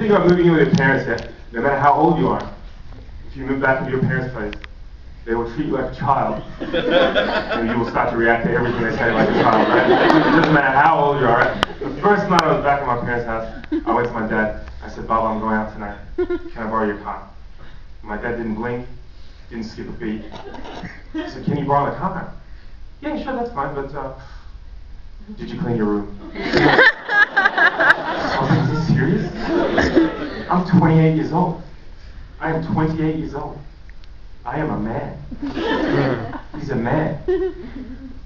thing about moving in with your parents, yeah, no matter how old you are, if you move back into your parents' place, they will treat you like a child, and you will start to react to everything they say like a child, right? It doesn't matter how old you are, right? The first night I was back at my parents' house, I went to my dad. I said, Baba, I'm going out tonight. Can I borrow your car? My dad didn't blink, didn't skip a beat. I said, can you borrow the car? Yeah, sure, that's fine, but did you clean your room? I was like, is he serious? I'm 28 years old. I am 28 years old. I am a man. He's a man.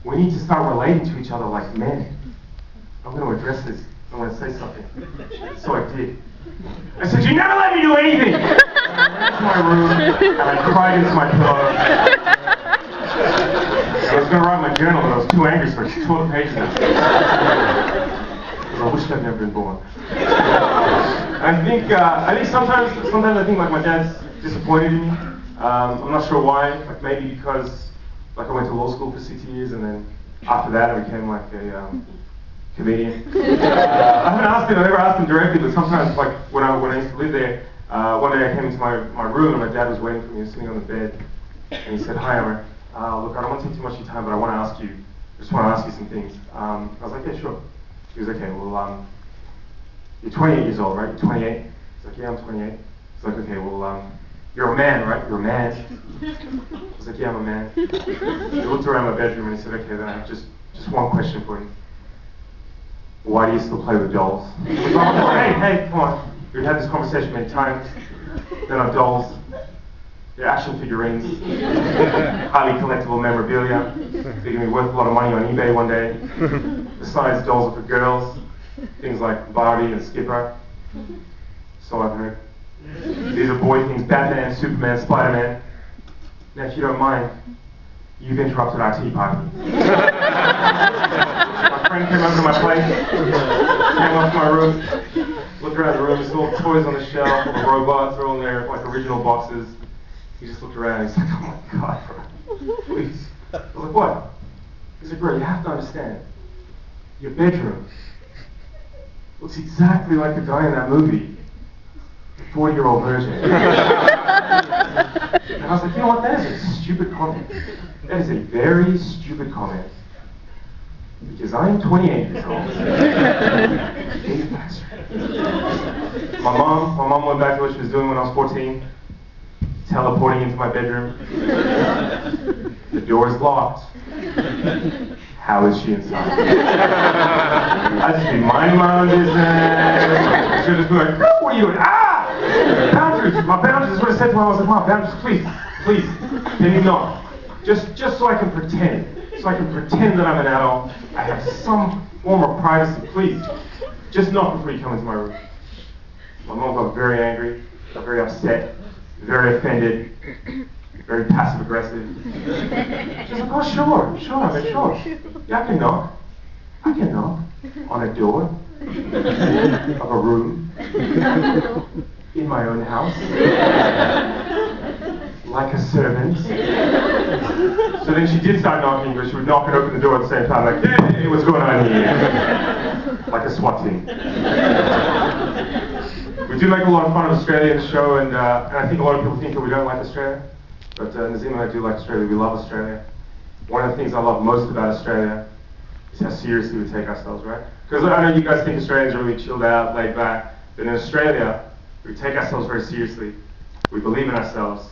We need to start relating to each other like men. I'm going to address this. I'm going to say something. So I did. I said, you never let me do anything! I went to my room and I cried into my pillow. I was going to write my journal, but I was too angry, so I just tore the pages out. Because I wish I'd never been born. I think sometimes I think like my dad's disappointed in me. I'm not sure why. Like maybe because like I went to law school for 6 years, and then after that I became like a comedian. I never asked him directly, but sometimes like when I used to live there, one day I came into my room and my dad was waiting for me. He was sitting on the bed, and he said, "Hi, Amr. Look, I don't want to take too much of your time, but I just want to ask you some things." I was like, "Yeah, sure." He was okay. Well, you're 28 years old, right? You're 28. He's like, "Yeah, I'm 28." He's like, "Okay, well, you're a man, right? You're a man." I was like, "Yeah, I'm a man." He looked around my bedroom and he said, "Okay, then I have just one question for you. Why do you still play with dolls?" I was like, hey, come on. We've had this conversation many times. They're not dolls. They're action figurines. Highly collectible memorabilia. They're going to be worth a lot of money on eBay one day. Besides, dolls are for girls. Things like Barbie and Skipper. So I've heard. These are boy things: Batman, Superman, Spider-Man. Now, if you don't mind, you've interrupted our tea party. My friend came over to my place, came up to my room, looked around the room, saw all the toys on the shelf, all the robots are all in their like original boxes. He just looked around and he's like, "Oh my God, bro, please." I was like, "What?" He said, "Bro, you have to understand, your bedroom looks exactly like the guy in that movie, the 40-year-old virgin." And I was like, you know what, that is a stupid comment. That is a very stupid comment. Because I am 28 years old. My mom went back to what she was doing when I was 14, teleporting into my bedroom. The door is locked. How is she inside? I just be minding my own business. She'll just be like, "What are you doing?" Ah! Boundaries! My boundaries is what I said to her. I was like, "Mom, boundaries, please, can you not? Just so I can pretend. So I can pretend that I'm an adult. I have some form of privacy, please. Just not before you come into my room." My mom got very angry, got very upset, very offended, very passive aggressive. She's like, "Oh, sure. Yeah, I can knock on a door of a room in my own house, like a servant." So then she did start knocking, but she would knock and open the door at the same time, like, "Hey, what's going on here?" Like a SWAT team. We do make a lot of fun of Australia in the show, and I think a lot of people think that we don't like Australia. But Nazim and I do like Australia. We love Australia. One of the things I love most about Australia is how seriously we take ourselves, right? Because I know you guys think Australians are really chilled out, laid back, but in Australia, we take ourselves very seriously. We believe in ourselves.